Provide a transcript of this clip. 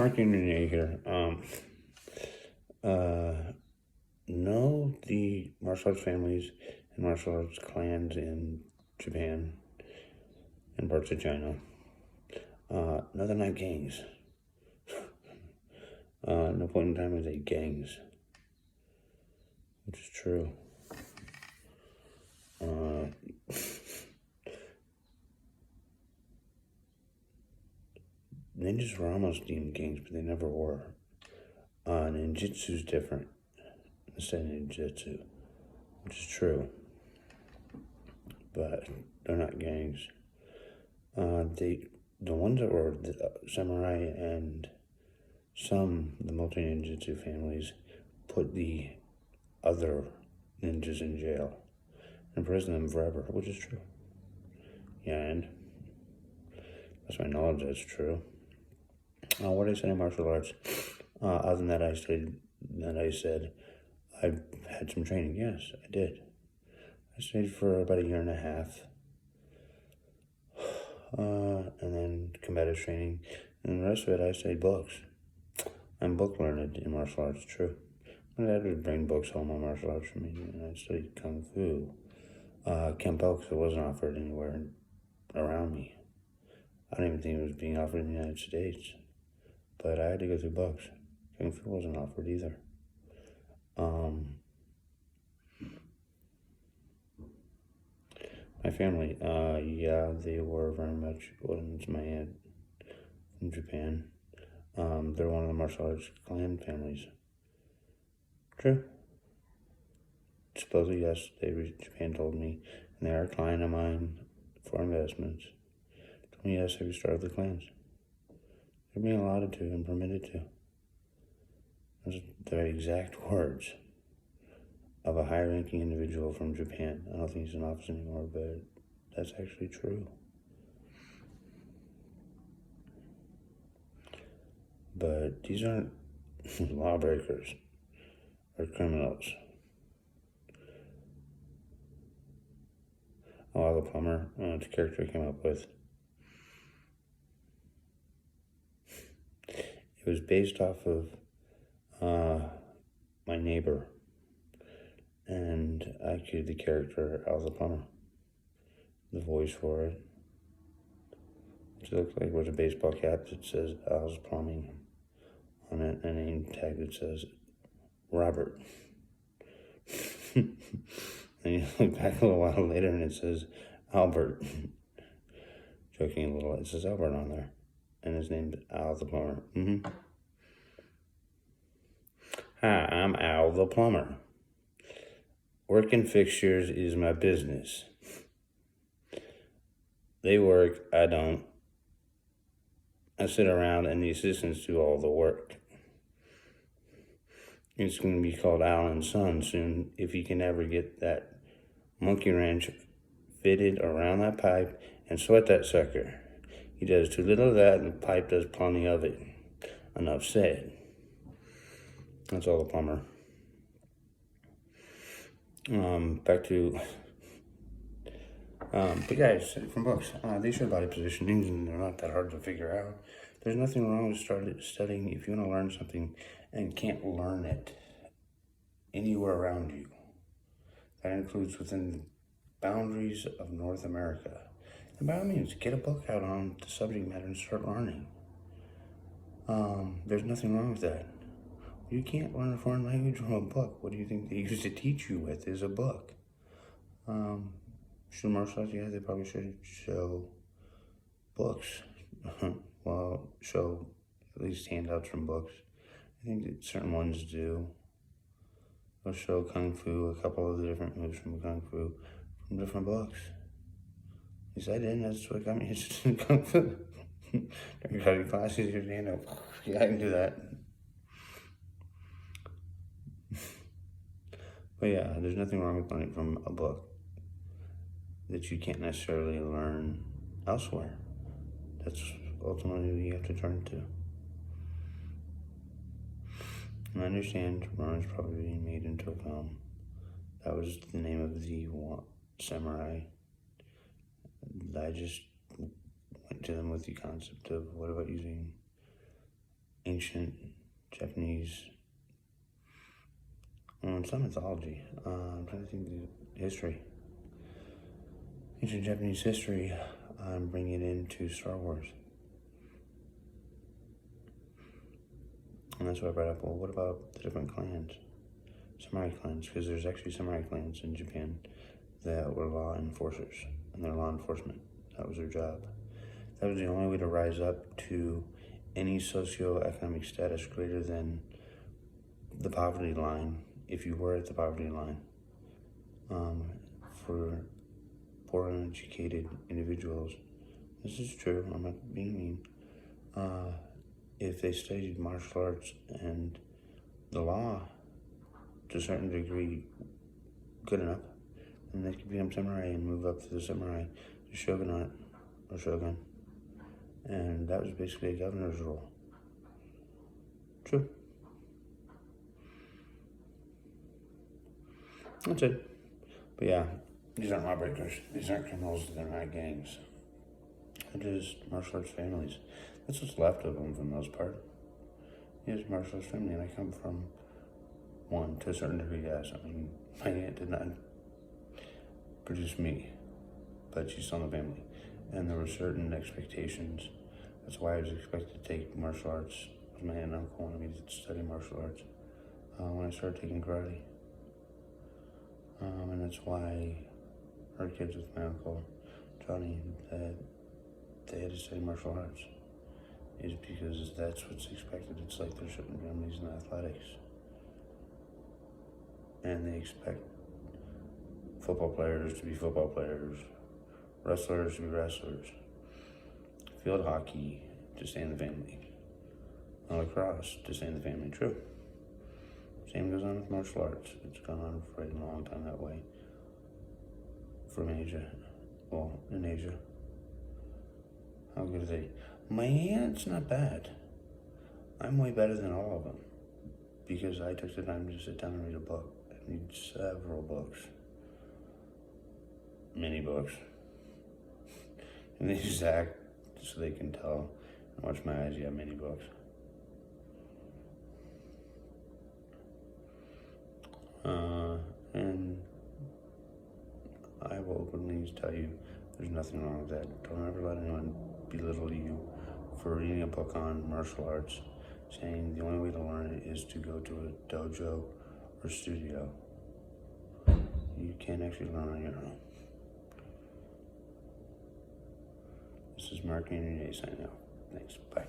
Mark Union here. Uh, know the martial arts families and martial arts clans in Japan and parts of China. No, they're not gangs. No point in time are they gangs, which is true. Ninjas were almost deemed gangs, but they never were. Ninjutsu's different instead of ninjutsu, which is true, but they're not gangs. The ones that were the samurai and the multi-ninjutsu families put the other ninjas in jail and prison them forever, which is true. Yeah, and that's my knowledge, that's true. What did I say in martial arts? Other than that, I said I've had some training. Yes, I did. I stayed for about a year and a half. And then combative training. And the rest of it, I studied books. I'm book learned in martial arts, true. My dad would bring books home on martial arts for me, and I studied Kung Fu. Kempo, because it wasn't offered anywhere around me. I don't even think it was being offered in the United States. But I had to go through books. Kung Fu wasn't offered either. My family, they were very much, it's my aunt from Japan. They're one of the martial arts clan families. True. Supposedly, yes, Japan told me, and they are a client of mine for investments. Told me, yes, have you started the clans? They're being allowed to and permitted to. Those are the very exact words of a high-ranking individual from Japan. I don't think he's in office anymore, but that's actually true. But these aren't lawbreakers or criminals. The plumber, the character I came up with. It was based off of my neighbor, and I created the character Al the plumber. The voice for it. It looks like it was a baseball cap that says Al's Plumbing on it, and a name tag that says Robert. And you look back a little while later and it says Albert. Joking a little, it says Albert on there. And his name's Al the plumber. Hi, I'm Al the plumber. Working fixtures is my business. They work, I don't. I sit around and the assistants do all the work. It's going to be called Al and Son soon if he can ever get that monkey wrench fitted around that pipe and sweat that sucker. He does too little of that and the pipe does plenty of it. Enough said. That's all the plumber. Back to the guys from books. They show body positioning and they're not that hard to figure out. There's nothing wrong with studying if you want to learn something and can't learn it anywhere around you. That includes within the boundaries of North America. And by all means, get a book out on the subject matter and start learning. There's nothing wrong with that. You can't learn a foreign language from a book. What do you think they used to teach you with is a book? Should martial arts? Yeah, they probably should show books. Well, show at least handouts from books. I think that certain ones do. They'll show Kung Fu, a couple of the different moves from Kung Fu, from different books. At least I didn't, that's what got me interested in Kung Fu. During cutting classes, your hand up. Yeah, I can do that. But yeah, there's nothing wrong with learning from a book that you can't necessarily learn elsewhere. That's ultimately who you have to turn to. I understand Ron's probably being made into a film. That was the name of the samurai. I just went to them with the concept of what about using ancient Japanese, some mythology. I'm trying to think of the history. Ancient Japanese history, I'm bringing it into Star Wars. And that's why I brought up, well, what about the different clans? Samurai clans, because there's actually samurai clans in Japan that were law enforcers, and they're law enforcement. That was their job. That was the only way to rise up to any socioeconomic status greater than the poverty line, if you were at the poverty line. For poor uneducated individuals, this is true, I'm not being mean, if they studied martial arts and the law to a certain degree good enough, then they could become samurai and move up to the samurai, the shogunate, or shogun. And that was basically a governor's role. True. That's it. But yeah, these aren't lawbreakers. These aren't criminals. They're not gangs. They're just martial arts families. That's what's left of them for the most part. Yes, martial arts family, and I come from one to a certain degree, yes. I mean, my aunt did not produce me, but she's still in the family. And there were certain expectations. That's why I was expected to take martial arts. My aunt and uncle wanted me to study martial arts when I started taking karate. And that's why our kids with my uncle, Johnny, that they had to study martial arts, is because that's what's expected. It's like there's certain families in athletics, and they expect football players to be football players, wrestlers to be wrestlers, field hockey to stay in the family, lacrosse to stay in the family. True. Same goes on with martial arts. It's gone on for a long time that way. From Asia. Well, in Asia. How good are they? My aunt's not bad. I'm way better than all of them. Because I took the time to sit down and read a book. I read several books. Many books. And the exact, so they can tell. And watch my eyes, yeah, many books. And I will openly tell you there's nothing wrong with that. Don't ever let anyone belittle you for reading a book on martial arts, saying the only way to learn it is to go to a dojo or studio. You can't actually learn on your own. This is Mark Anthony signing out. Thanks. Bye.